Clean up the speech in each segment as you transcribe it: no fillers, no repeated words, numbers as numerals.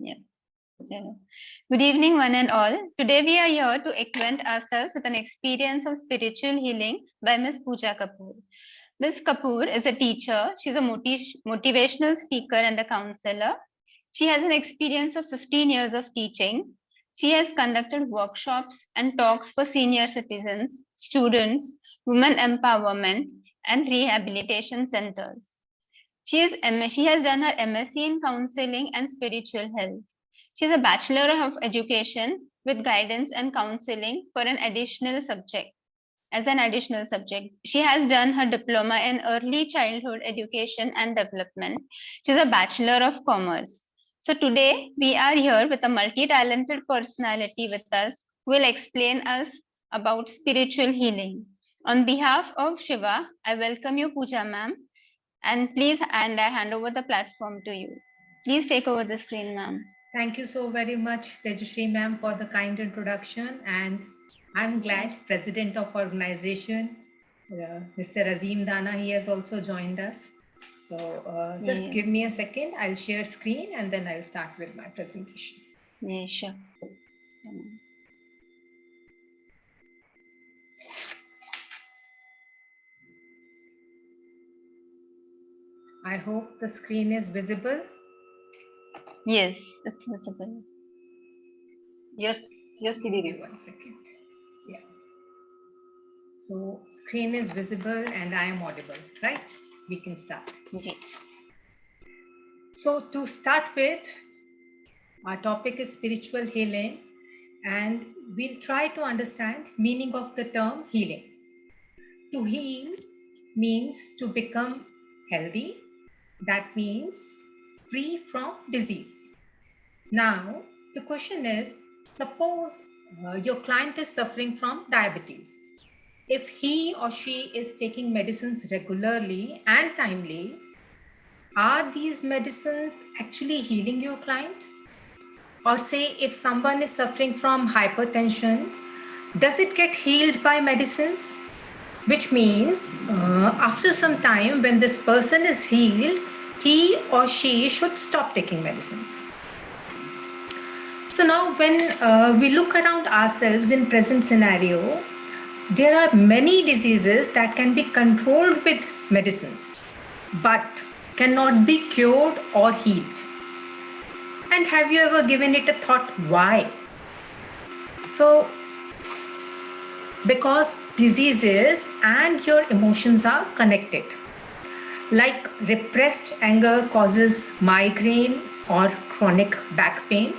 Yeah. Yeah. Good evening, one and all. Today we are here to acquaint ourselves with an experience of spiritual healing by Miss Pooja Kapoor. Miss Kapoor is a teacher. She's a motivational speaker and a counselor. She has an experience of 15 years of teaching. She has conducted workshops and talks for senior citizens, students, women empowerment, and rehabilitation centers. She has done her MSc in counseling and spiritual health. She is a Bachelor of Education with guidance and counseling for an additional subject. As an additional subject, she has done her diploma in early childhood education and development. She is a Bachelor of Commerce. So today we are here with a multi-talented personality with us who will explain us about spiritual healing. On behalf of Shiva, I welcome you, Pooja ma'am, and I hand over the platform to you. Please take over the screen, ma'am. Thank you so very much, Tejashree ma'am, for the kind introduction. And I'm glad President of organization, Mr. Azim Dana, he has also joined us. So just give me a second. I'll share screen and then I'll start with my presentation. Yeah, sure. I hope the screen is visible. Yes, it's visible. Yes, Siri. 1 second. Yeah. So screen is visible and I am audible, right? We can start. Okay. So to start with, our topic is spiritual healing, and we'll try to understand meaning of the term healing. To heal means to become healthy. That means free from disease. Now, the question is, suppose your client is suffering from diabetes. If he or she is taking medicines regularly and timely, are these medicines actually healing your client? Or say if someone is suffering from hypertension, does it get healed by medicines? Which means after some time when this person is healed, he or she should stop taking medicines. So now when we look around ourselves in present scenario, there are many diseases that can be controlled with medicines, but cannot be cured or healed. And have you ever given it a thought why? So, because diseases and your emotions are connected. Like repressed anger causes migraine or chronic back pain.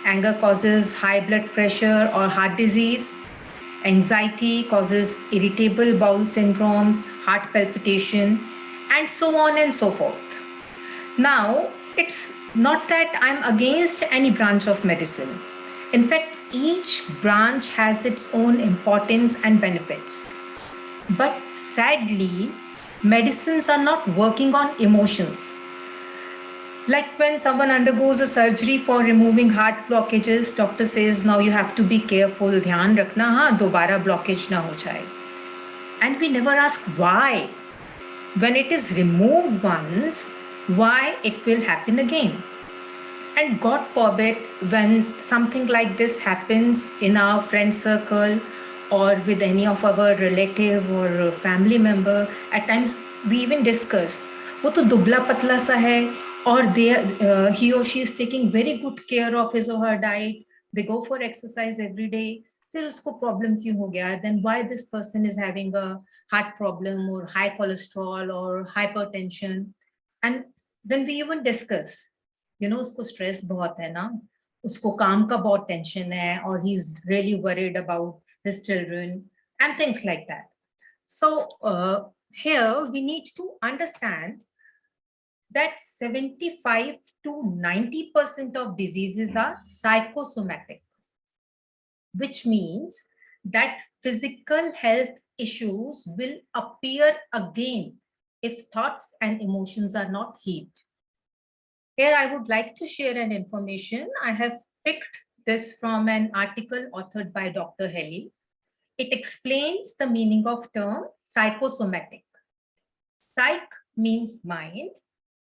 Anger causes high blood pressure or heart disease. Anxiety causes irritable bowel syndromes, heart palpitation, and so on and so forth. Now, it's not that I'm against any branch of medicine. In fact, each branch has its own importance and benefits. But sadly, medicines are not working on emotions. Like when someone undergoes a surgery for removing heart blockages, doctor says, now you have to be careful, dhyan rakhna, haan, dobara blockage na ho jaye. And we never ask why. When it is removed once, why it will happen again. And God forbid, when something like this happens in our friend circle or with any of our relative or family member, at times we even discuss, वो तो दुबला पतला सा है, or he or she is taking very good care of his or her diet, they go for exercise every day, फिर उसको problem क्यों हो गया? Then why this person is having a heart problem or high cholesterol or hypertension? And then we even discuss, उसको stress बहुत है ना, उसको काम का बहुत टेंशन है, or he's really worried about his children and things like that. So here we need to understand that 75 to 90% of diseases are psychosomatic, which means that physical health issues will appear again if thoughts and emotions are not healed. Here I would like to share an information. I have picked this from an article authored by Dr. Helly. It explains the meaning of term psychosomatic. Psych means mind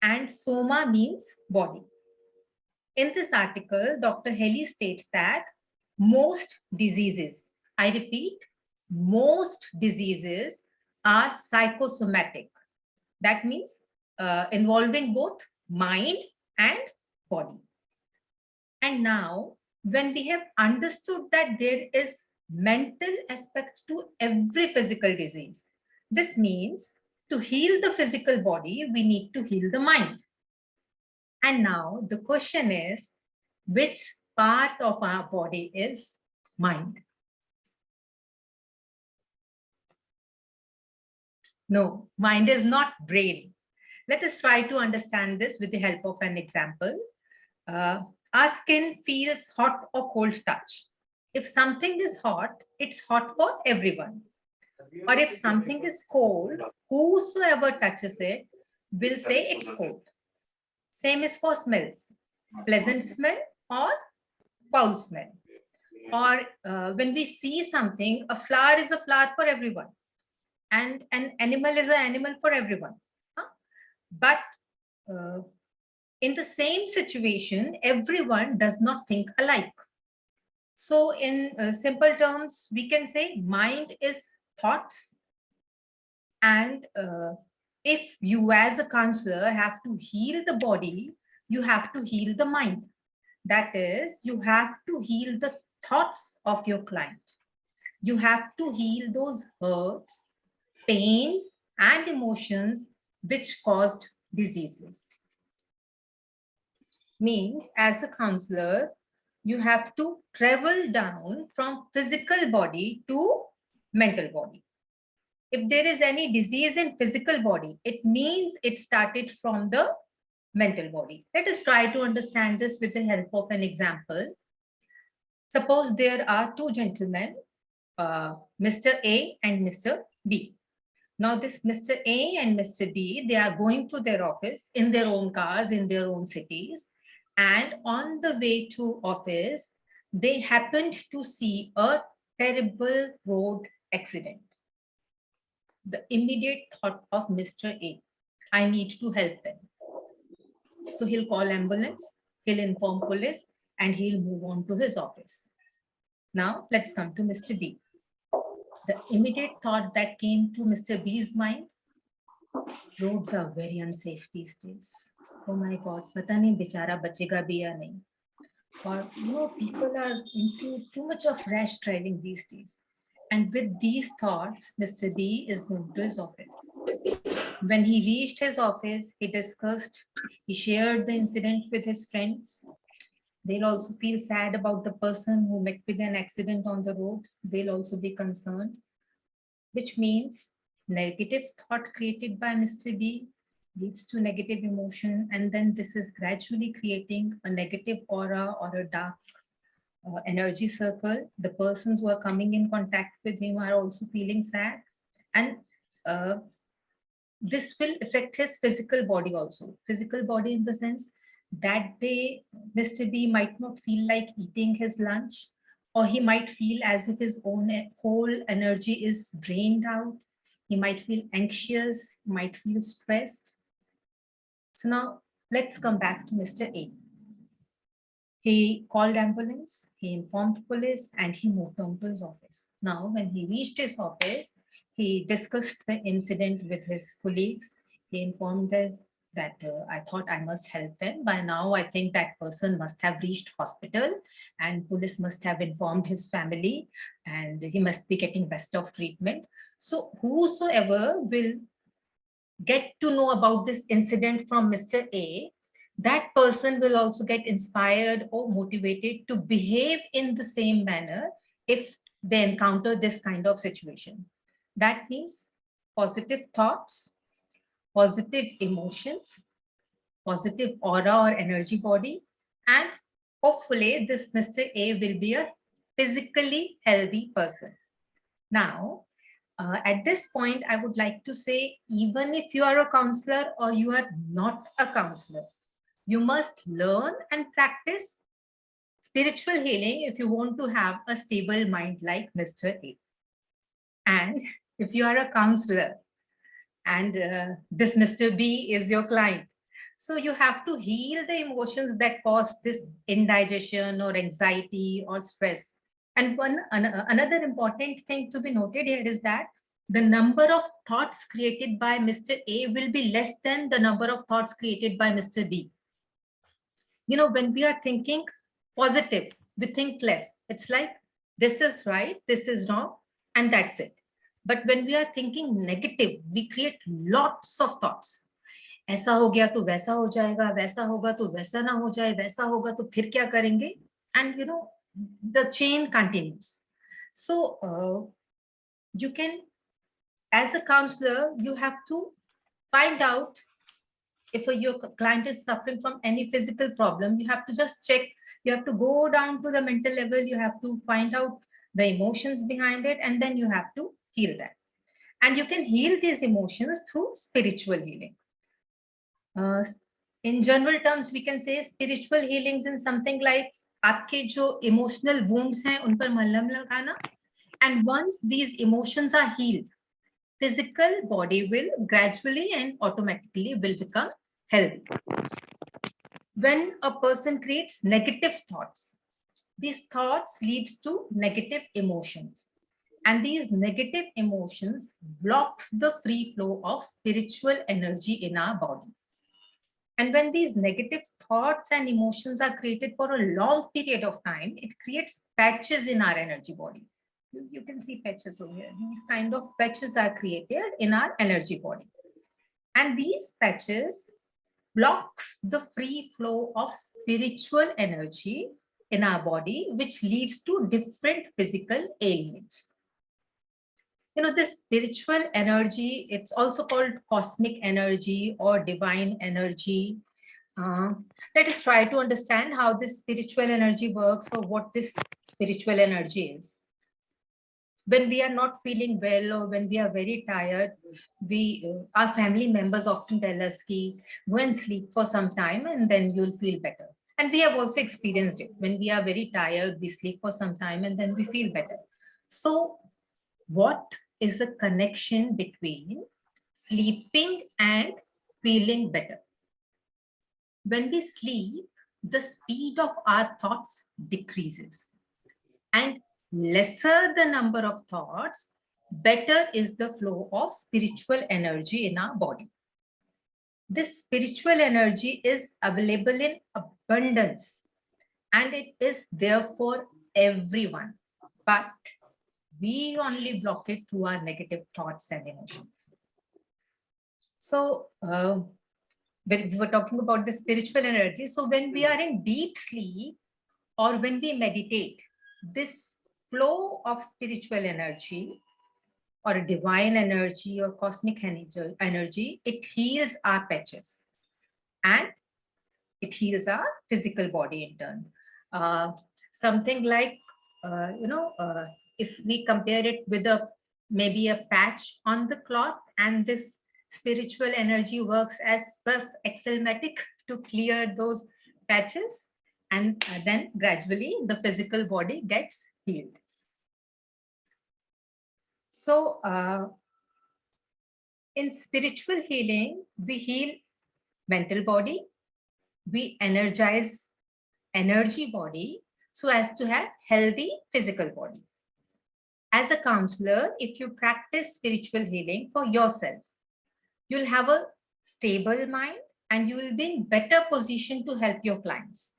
and soma means body. In this article, Dr. Haley states that most diseases, I repeat, most diseases are psychosomatic. That means involving both mind and body. And now, when we have understood that there is mental aspects to every physical disease, this means to heal the physical body, we need to heal the mind. And now the question is, which part of our body is mind? No, mind is not brain. Let us try to understand this with the help of an example. Our skin feels hot or cold touch. If something is hot, it's hot for everyone. Or if something is cold, whosoever touches it will say it's cold. Same is for smells, pleasant smell or foul smell. Or when we see something, a flower is a flower for everyone, and an animal is an animal for everyone. But in the same situation, everyone does not think alike. So in simple terms, we can say mind is thoughts. And if you as a counselor have to heal the body, you have to heal the mind. That is, you have to heal the thoughts of your client. You have to heal those hurts, pains, and emotions which caused diseases. Means, as a counselor, you have to travel down from physical body to mental body. If there is any disease in physical body, it means it started from the mental body. Let us try to understand this with the help of an example. Suppose there are two gentlemen, Mr. A and Mr. B. Now this Mr. A and Mr. B, they are going to their office in their own cars, in their own cities. And on the way to office, they happened to see a terrible road accident. The immediate thought of Mr. A, I need to help them. So he'll call ambulance, he'll inform police, and he'll move on to his office. Now let's come to Mr. B. The immediate thought that came to Mr. B's mind, roads are very unsafe these days. Oh my God, pata nahi bichara bachega bhi ya nahi. Or people are into too much of rash driving these days. And with these thoughts, Mr. B is going to his office. When he reached his office, he shared the incident with his friends. They'll also feel sad about the person who met with an accident on the road. They'll also be concerned, which means negative thought created by Mr. B leads to negative emotion. And then this is gradually creating a negative aura or a dark energy circle. The persons who are coming in contact with him are also feeling sad. And this will affect his physical body also. Physical body in the sense that day, Mr. B might not feel like eating his lunch, or he might feel as if his own whole energy is drained out. He might feel anxious, might feel stressed. So now let's come back to Mr. A. He called ambulance, he informed police, and he moved on to his office. Now, when he reached his office, he discussed the incident with his colleagues. He informed them that I thought I must help them. By now, I think that person must have reached hospital and police must have informed his family and he must be getting best of treatment. So whosoever will get to know about this incident from Mr. A, that person will also get inspired or motivated to behave in the same manner if they encounter this kind of situation. That means positive thoughts, positive emotions, positive aura or energy body, and hopefully this Mr. A will be a physically healthy person. Now, at this point, I would like to say, even if you are a counselor or you are not a counselor, you must learn and practice spiritual healing if you want to have a stable mind like Mr. A. And if you are a counselor and this Mr. B is your client, So you have to heal the emotions that cause this indigestion or anxiety or stress. And another important thing to be noted here is that the number of thoughts created by Mr. A will be less than the number of thoughts created by Mr. B. You know, when we are thinking positive, we think less. It's like, this is right, this is wrong, and that's it. But when we are thinking negative, we create lots of thoughts. ऐसा हो गया तो वैसा हो जाएगा, वैसा होगा तो वैसा ना हो जाए, वैसा होगा तो फिर क्या करेंगे? And you know, the chain continues. So you can, as a counselor, you have to find out if your client is suffering from any physical problem. You have to just check. You have to go down to the mental level. You have to find out the emotions behind it, and then you have to heal that. And you can heal these emotions through spiritual healing. In general terms, we can say spiritual healings in something like आपके जो emotional wounds हैं उन पर मलहम लगाना. And once these emotions are healed, physical body will gradually and automatically will become healthy. When a person creates negative thoughts, these thoughts leads to negative emotions. And these negative emotions blocks the free flow of spiritual energy in our body. And when these negative thoughts and emotions are created for a long period of time, it creates patches in our energy body. You can see patches over here. These kind of patches are created in our energy body. And these patches blocks the free flow of spiritual energy in our body, which leads to different physical ailments. You know, this spiritual energy, it's also called cosmic energy or divine energy. Let us try to understand how this spiritual energy works, or what this spiritual energy is. When we are not feeling well, or when we are very tired, our family members often tell us, go and sleep for some time and then you'll feel better. And we have also experienced it. When we are very tired, we sleep for some time and then we feel better. So what is the connection between sleeping and feeling better? When we sleep, the speed of our thoughts decreases, and lesser the number of thoughts, better is the flow of spiritual energy in our body. This spiritual energy is available in abundance, and it is there for everyone, but we only block it through our negative thoughts and emotions. So when we were talking about the spiritual energy, so when we are in deep sleep or when we meditate, this flow of spiritual energy or divine energy or cosmic energy, it heals our patches and it heals our physical body in turn. Something like, if we compare it with maybe a patch on the cloth, and this spiritual energy works as self-exelmatic to clear those patches, and then gradually the physical body gets healed. So in spiritual healing, we heal mental body, we energize energy body so as to have healthy physical body. As a counselor, if you practice spiritual healing for yourself, you'll have a stable mind and you will be in better position to help your clients.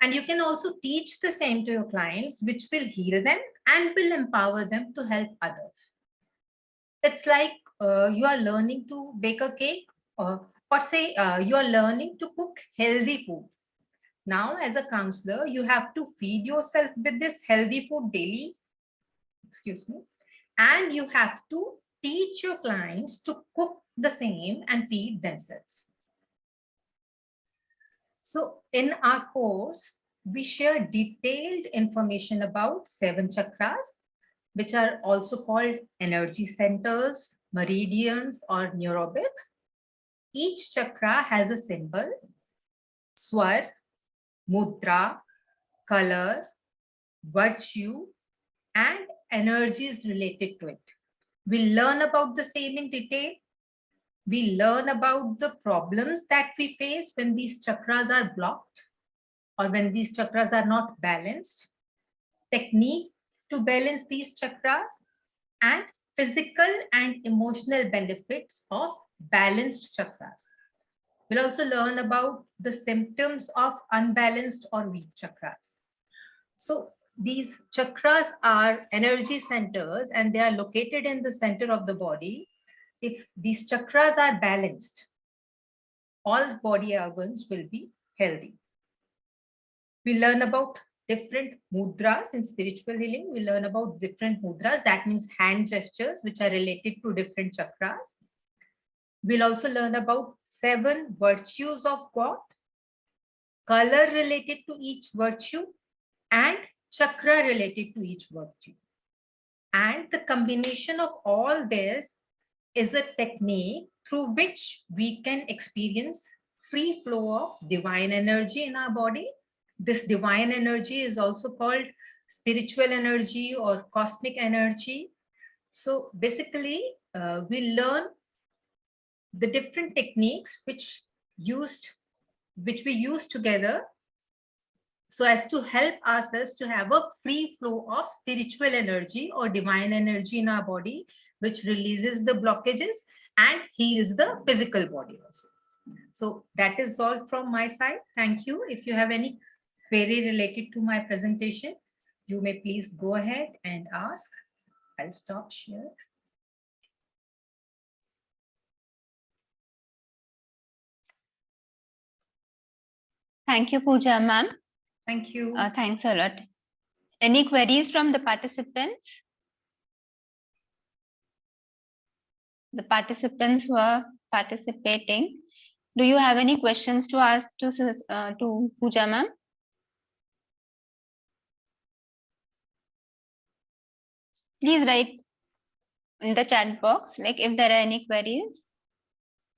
And you can also teach the same to your clients, which will heal them and will empower them to help others. It's like you are learning to bake a cake, or say you are learning to cook healthy food. Now, as a counselor, you have to feed yourself with this healthy food daily. Excuse me. And you have to teach your clients to cook the same and feed themselves. So in our course, we share detailed information about 7 chakras, which are also called energy centers, meridians, or neurobics. Each chakra has a symbol, swar, mudra, color, virtue, and energies related to it. We'll learn about the same in detail. We learn about the problems that we face when these chakras are blocked or when these chakras are not balanced, technique to balance these chakras, and physical and emotional benefits of balanced chakras. We'll also learn about the symptoms of unbalanced or weak chakras. So these chakras are energy centers and they are located in the center of the body. If these chakras are balanced, all body organs will be healthy. We learn about different mudras in spiritual healing. We learn about different mudras. That means hand gestures, which are related to different chakras. We'll also learn about 7 virtues of God, color related to each virtue, and chakra related to each virtue. And the combination of all this is a technique through which we can experience free flow of divine energy in our body. This divine energy is also called spiritual energy or cosmic energy. So basically, we learn the different techniques which we use together so as to help ourselves to have a free flow of spiritual energy or divine energy in our body, which releases the blockages and heals the physical body also. So that is all from my side. Thank you. If you have any query related to my presentation, you may please go ahead and ask. I'll stop here. Thank you, Pooja ma'am. Thank you. Thanks a lot. Any queries from the participants? The participants who are participating, do you have any questions to ask to Pooja ma'am? Please write in the chat box, like if there are any queries.